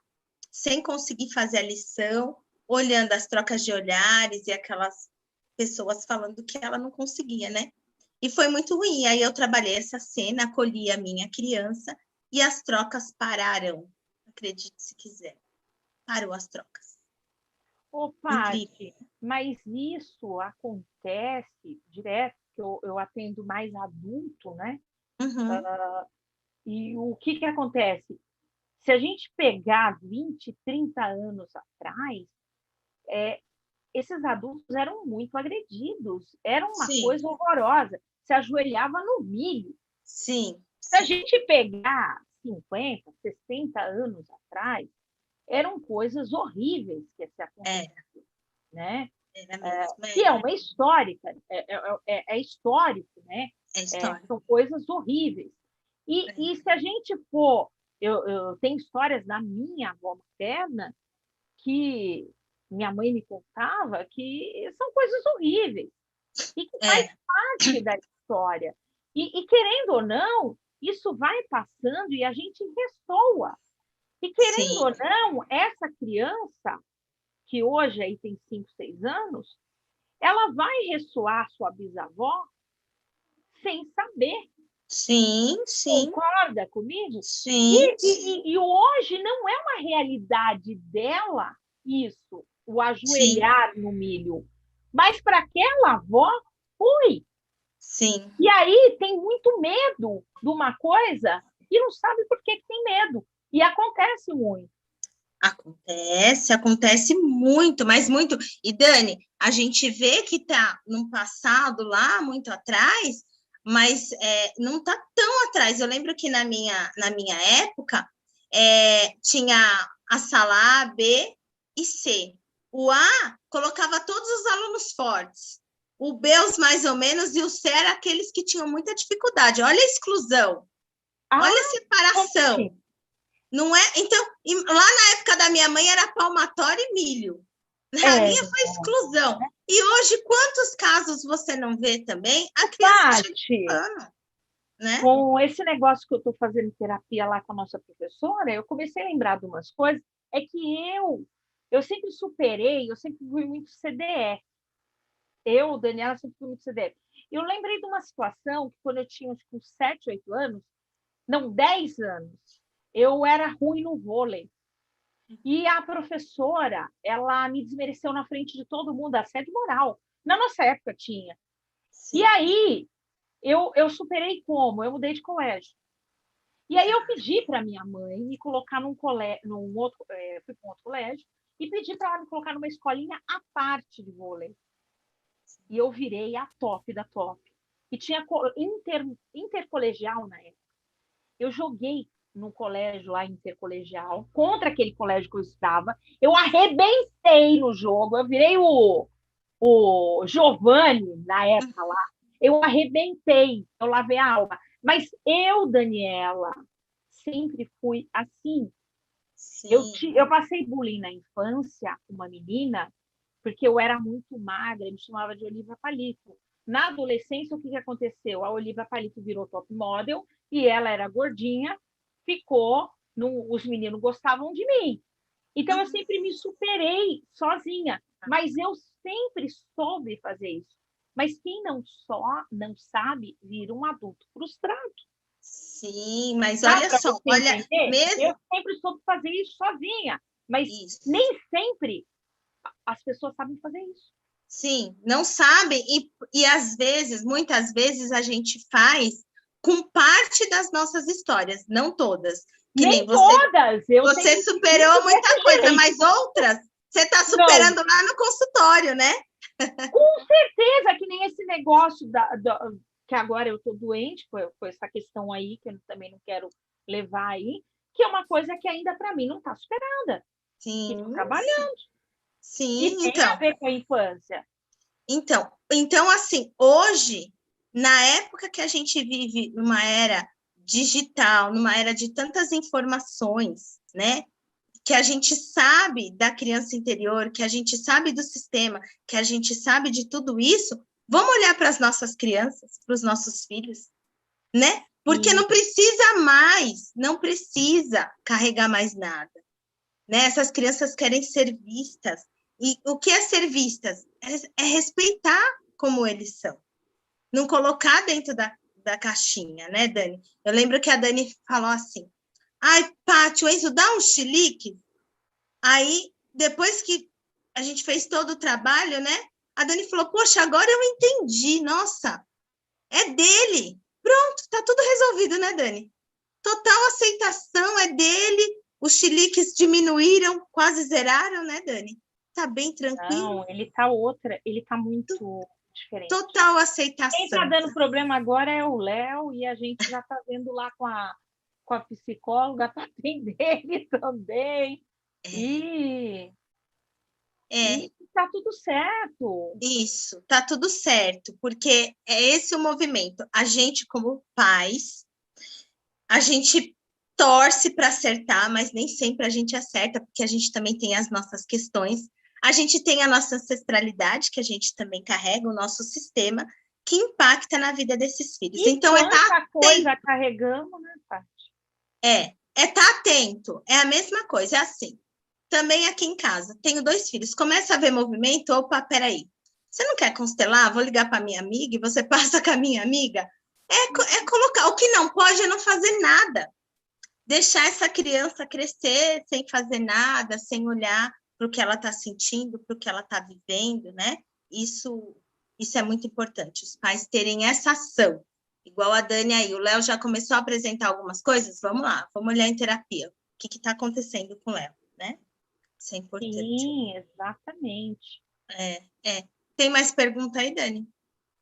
sem conseguir fazer a lição, olhando as trocas de olhares e aquelas pessoas falando que ela não conseguia, né? E foi muito ruim. Aí eu trabalhei essa cena, acolhi a minha criança e as trocas pararam. Acredite se quiser. Parou as trocas. Ô, Incrível. Paty, mas isso acontece direto, que eu atendo mais adulto, né? Uhum. E o que acontece? Se a gente pegar 20, 30 anos atrás, esses adultos eram muito agredidos, era uma Sim, coisa horrorosa, se ajoelhava no milho. sim, Se a sim. gente pegar 50, 60 anos atrás, eram coisas horríveis que se É, aconteciam, né? era mesmo. Que é uma histórica, é histórico, né? É história. São coisas horríveis. E se a gente for, eu tenho histórias da minha avó materna que minha mãe me contava que são coisas horríveis e que faz É, parte da história. E querendo ou não, isso vai passando e a gente ressoa. E querendo sim, ou não, essa criança, que hoje aí tem 5, 6 anos, ela vai ressoar sua bisavó sem saber. sim, sim, Concorda comigo? sim, E hoje não é uma realidade dela isso, o sim, ajoelhar no milho. Mas para aquela avó, foi. sim. E aí tem muito medo de uma coisa e não sabe por que tem medo. E acontece muito. Acontece muito, mas muito. E, Dani, a gente vê que está num passado lá, muito atrás, mas não está tão atrás. Eu lembro que na minha época tinha a sala A, B e C. O A colocava todos os alunos fortes, o B os mais ou menos, e o C era aqueles que tinham muita dificuldade. Olha a exclusão, olha a separação. Não é? Então, lá na época da minha mãe era palmatório e milho. A minha foi exclusão. E hoje, quantos casos você não vê também? A criança chegando, né? Com esse negócio que eu estou fazendo terapia lá com a nossa professora, eu comecei a lembrar de umas coisas, é que eu sempre superei, eu sempre fui muito CDF. Daniela, sempre fui muito CDF. Eu lembrei de uma situação que quando eu tinha uns 7, 8 anos, não, 10 anos, eu era ruim no vôlei. E a professora, ela me desmereceu na frente de todo mundo, assédio moral. Na nossa época tinha. Sim. E aí, eu superei como? Eu mudei de colégio. E aí eu pedi para minha mãe me colocar fui para um outro colégio, e pedi para ela me colocar numa escolinha à parte de vôlei. E eu virei a top da top. E tinha intercolegial na época. Eu joguei no colégio lá intercolegial, contra aquele colégio que eu estava. Eu arrebentei no jogo, eu virei o Giovanni na época lá. Eu arrebentei, eu lavei a alma. Mas eu, Daniela, sempre fui assim. Eu passei bullying na infância, uma menina, porque eu era muito magra, me chamava de Olivia Palito. Na adolescência, o que aconteceu? A Olivia Palito virou top model e ela era gordinha, os meninos gostavam de mim. Então, eu sempre me superei sozinha, mas eu sempre soube fazer isso. Mas quem não sabe, vira um adulto frustrado. Sim, mas olha só, olha, mesmo... Eu sempre soube fazer isso sozinha, mas nem sempre as pessoas sabem fazer isso. Sim, não sabem, e às vezes, muitas vezes, a gente faz com parte das nossas histórias, não todas. Que nem todas! Você superou muita coisa, mas outras você está superando lá no consultório, né? Com certeza, que nem esse negócio que agora eu estou doente com essa questão aí, que eu também não quero levar aí, que é uma coisa que ainda para mim não está superada. Sim. Estou trabalhando. Sim, e tem a ver com a infância. Então, assim, hoje, na época que a gente vive numa era digital, numa era de tantas informações, né? Que a gente sabe da criança interior, que a gente sabe do sistema, que a gente sabe de tudo isso, vamos olhar para as nossas crianças, para os nossos filhos, né? Porque não precisa carregar mais nada, né? Essas crianças querem ser vistas. E o que é ser vistas? É respeitar como eles são. Não colocar dentro da caixinha, né, Dani? Eu lembro que a Dani falou assim, ai, Paty, o Enzo, dá um chilique. Aí, depois que a gente fez todo o trabalho, né? A Dani falou, poxa, agora eu entendi, nossa, é dele. Pronto, tá tudo resolvido, né, Dani? Total aceitação, é dele. Os chiliques diminuíram, quase zeraram, né, Dani? Tá bem tranquilo. Não, ele tá muito diferente. Total aceitação. Quem tá dando problema agora é o Léo, e a gente já tá vendo lá com a psicóloga para atender ele também. E tá tudo certo. Isso, tá tudo certo, porque é esse o movimento. A gente, como pais, a gente torce para acertar, mas nem sempre a gente acerta, porque a gente também tem as nossas questões. A gente tem a nossa ancestralidade, que a gente também carrega, o nosso sistema, que impacta na vida desses filhos. E então, quanta coisa carregamos, né, Paty? Tá atento. É a mesma coisa, é assim. Também aqui em casa, tenho 2 filhos. Começa a ver movimento, opa, peraí. Você não quer constelar? Vou ligar para minha amiga e você passa com a minha amiga? É colocar. O que não pode é não fazer nada. Deixar essa criança crescer sem fazer nada, sem olhar para o que ela está sentindo, para o que ela está vivendo, né? Isso é muito importante, os pais terem essa ação. Igual a Dani aí, o Léo já começou a apresentar algumas coisas, vamos lá, vamos olhar em terapia. O que está acontecendo com o Léo, né? Isso é importante. Sim, exatamente. É. Tem mais pergunta aí, Dani?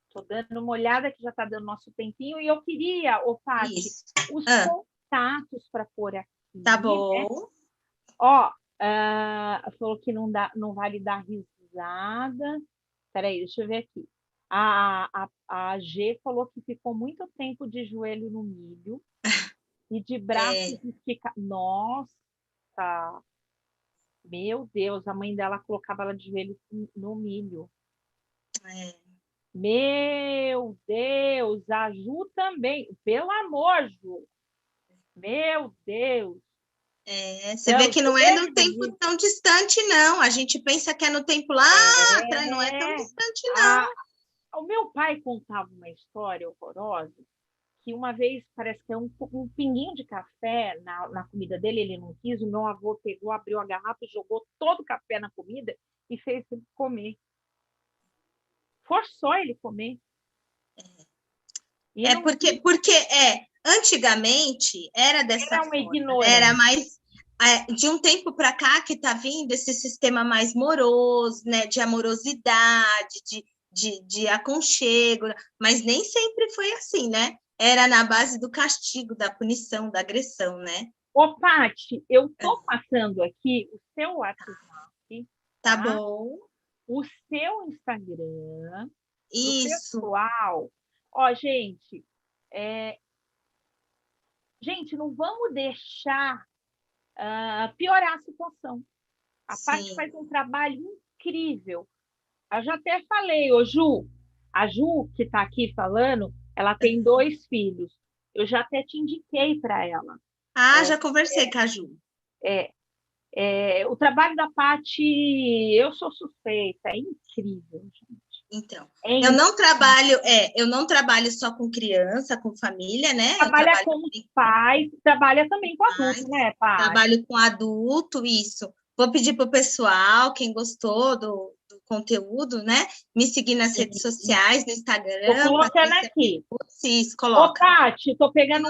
Estou dando uma olhada que já está dando nosso tempinho e eu queria, Paty, Isso. os contatos para pôr aqui. Tá Né? bom. Ó, falou que não vale dar risada. Peraí, deixa eu ver aqui. A G falou que ficou muito tempo de joelho no milho e de braços esticados. Nossa! Meu Deus, a mãe dela colocava ela de joelho no milho. Meu Deus, a Ju também. Pelo amor, Ju. Meu Deus. Você vê que não é no tempo Deus. tão distante, não. A gente pensa que é no tempo lá atrás, não é tão distante, não. O meu pai contava uma história horrorosa, que uma vez, parece que é um pinguinho de café na comida dele, ele não quis, o meu avô pegou, abriu a garrafa e jogou todo o café na comida e fez ele comer. Forçou ele comer. Porque antigamente era dessa uma forma, ignorância. era mais de um tempo para cá que está vindo esse sistema mais moroso, né, de amorosidade, de aconchego, mas nem sempre foi assim, né? Era na base do castigo, da punição, da agressão, né? Ô, Paty, eu tô passando aqui o seu WhatsApp, tá bom? O seu Instagram, Isso. O pessoal. Ó, gente, não vamos deixar piorar a situação. A Paty faz um trabalho incrível. Eu já até falei, ô Ju, a Ju que está aqui falando, ela tem 2 filhos. Eu já até te indiquei para ela. Já conversei com a Ju. O trabalho da Paty, eu sou suspeita, é incrível, gente. Então, eu não trabalho só com criança, com família, né? Trabalha com pais, trabalha também com adultos, né, Paty? Trabalho com adulto, isso. Vou pedir para o pessoal, quem gostou do conteúdo, né? Me seguir nas redes sociais, no Instagram. Estou colocando aqui. Isso, coloca. Ô, Paty, estou pegando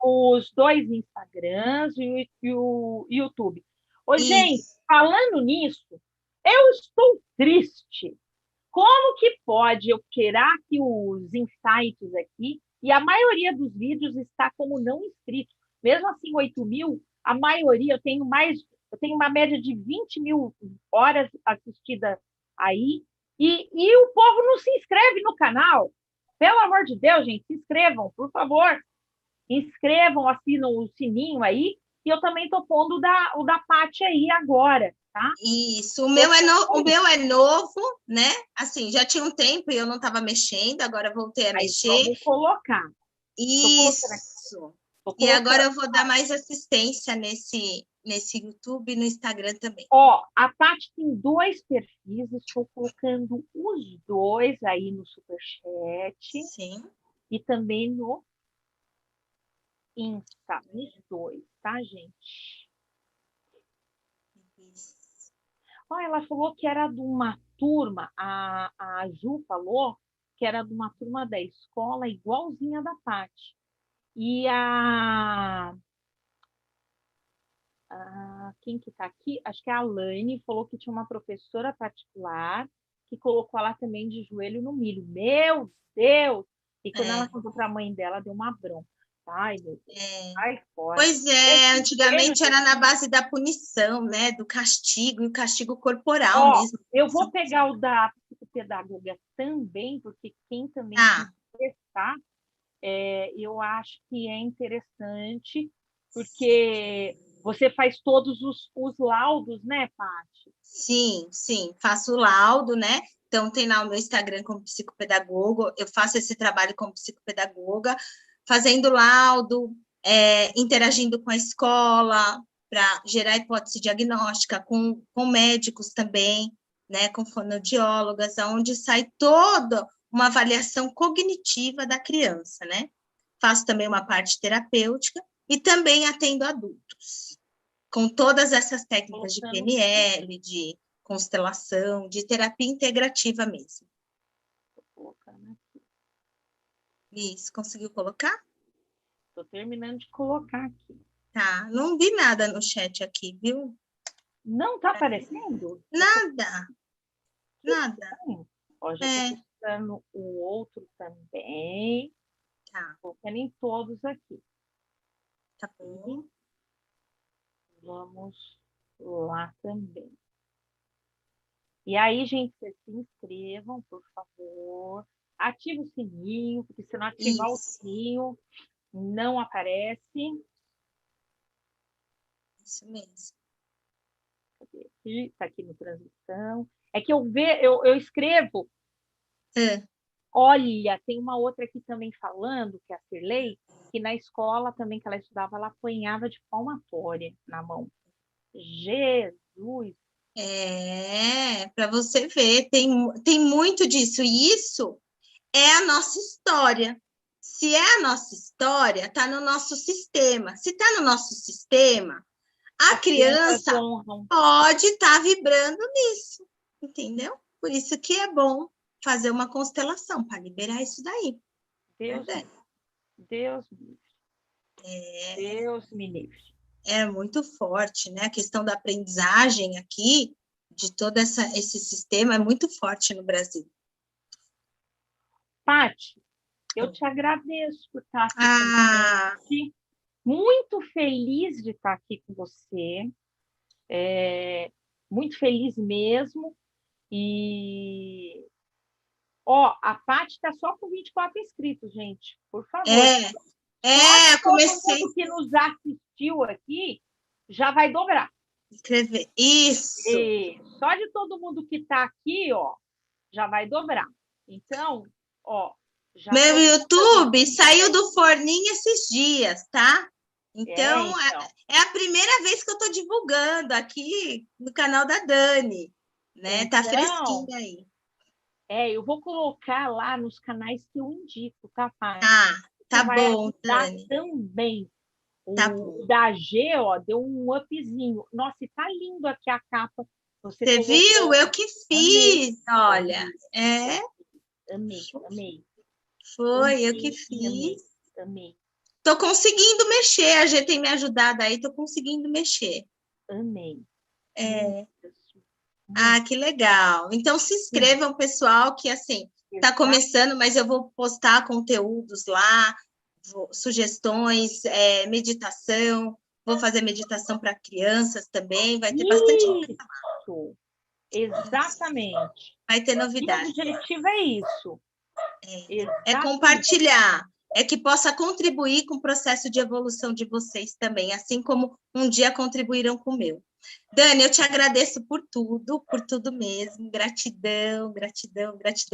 os 2 Instagrams e o YouTube. Ô, gente, falando nisso, eu estou triste. Como que pode eu tirar aqui os insights aqui e a maioria dos vídeos está como não inscritos? Mesmo assim, 8.000, a maioria, eu tenho uma média de 20.000 horas assistidas aí, e o povo não se inscreve no canal. Pelo amor de Deus, gente, se inscrevam, por favor. Inscrevam, assinam o sininho aí, e eu também estou pondo o da Paty aí agora. Tá? Isso, o meu é novo, né? Assim, já tinha um tempo e eu não estava mexendo, agora voltei a mexer. Vamos colocar. Isso. E agora eu vou dar mais assistência nesse YouTube e no Instagram também. Ó, a Paty tem 2 perfis, estou colocando os 2 aí no Superchat. Sim. E também no Insta, nos 2, tá, gente? Ó, ela falou que era de uma turma, a Ju falou que era de uma turma da escola igualzinha da Paty. E quem que está aqui? Acho que a Alane falou que tinha uma professora particular que colocou ela também de joelho no milho. Meu Deus! E quando ela contou para a mãe dela, deu uma bronca. Ai, meu Deus. Ai, fora. Pois é, antigamente era na base da punição, né? Do castigo, e o castigo corporal mesmo. Eu vou pegar o da psicopedagoga também, porque quem também testar, eu acho que é interessante, porque você faz todos os laudos, né, Paty? Sim, faço o laudo, né? Então, tem lá o meu Instagram como psicopedagoga, eu faço esse trabalho como psicopedagoga, fazendo laudo, interagindo com a escola, para gerar hipótese diagnóstica, com médicos também, né? Com fonoaudiólogas, onde sai toda uma avaliação cognitiva da criança, né? Faço também uma parte terapêutica e também atendo adultos, com todas essas técnicas de PNL, de constelação, de terapia integrativa mesmo. Estou colocando aqui. Isso, conseguiu colocar? Estou terminando de colocar aqui. Tá, não vi nada no chat aqui, viu? Não está aparecendo? Nada, nada. Ó, já estou colocando o outro também. Tá. Colocando em todos aqui. Tá bom. Vamos lá também. E aí, gente, vocês se inscrevam, por favor. Ative o sininho, porque se não ativar o sininho, não aparece. Isso mesmo. Cadê aqui? Está aqui no transmissão. É que eu escrevo. Olha, tem uma outra aqui também falando, que é a Cirlei, que na escola também que ela estudava, ela apanhava de palmatória na mão. Jesus! Para você ver, tem muito disso. E isso é a nossa história. Se é a nossa história, está no nosso sistema. Se está no nosso sistema, a criança pode estar vibrando nisso, entendeu? Por isso que é bom fazer uma constelação para liberar isso daí. Deus me livre. Deus me livre. É muito forte, né? A questão da aprendizagem aqui, de todo esse sistema, é muito forte no Brasil. Paty, eu te agradeço por estar aqui. Muito feliz de estar aqui com você. Muito feliz mesmo. E a Paty está só com 24 inscritos, gente. Por favor. Comecei. Todo mundo que nos assistiu aqui já vai dobrar. Escrever. Isso. Só de todo mundo que está aqui, já vai dobrar. Então, meu YouTube saiu do forninho esses dias, tá? Então, é a primeira vez que eu estou divulgando aqui no canal da Dani, né? Então, tá fresquinho aí. Eu vou colocar lá nos canais que eu indico, tá, Paty? Tá bom, Dani. Também. Tá o da G, deu um upzinho. Nossa, e tá lindo aqui a capa. Você viu? Eu que fiz, olha. Amei. Foi, eu que fiz. Amei. Tô conseguindo mexer, a G tem me ajudado aí, tô conseguindo mexer. Amei. Que legal. Então, se inscrevam, pessoal, que assim, tá começando, mas eu vou postar conteúdos lá, sugestões, meditação, vou fazer meditação para crianças também, vai ter bastante coisa lá. Exatamente. Vai ter novidades. O objetivo é isso. É compartilhar, é que possa contribuir com o processo de evolução de vocês também, assim como um dia contribuíram com o meu. Dani, eu te agradeço por tudo mesmo. Gratidão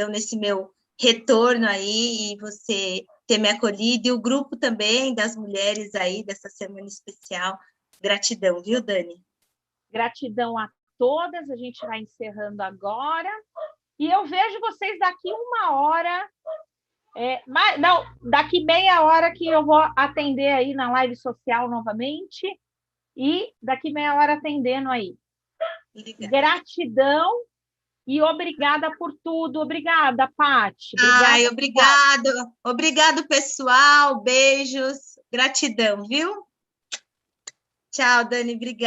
nesse meu retorno aí e você ter me acolhido, e o grupo também das mulheres aí dessa semana especial. Gratidão, viu, Dani? Gratidão a todas, a gente vai encerrando agora, e eu vejo vocês daqui 1 hora, daqui meia hora que eu vou atender aí na live social novamente, e daqui meia hora atendendo aí. Obrigada. Gratidão e obrigada por tudo. Obrigada, Paty. Obrigado, pessoal. Beijos. Gratidão, viu? Tchau, Dani. Obrigada.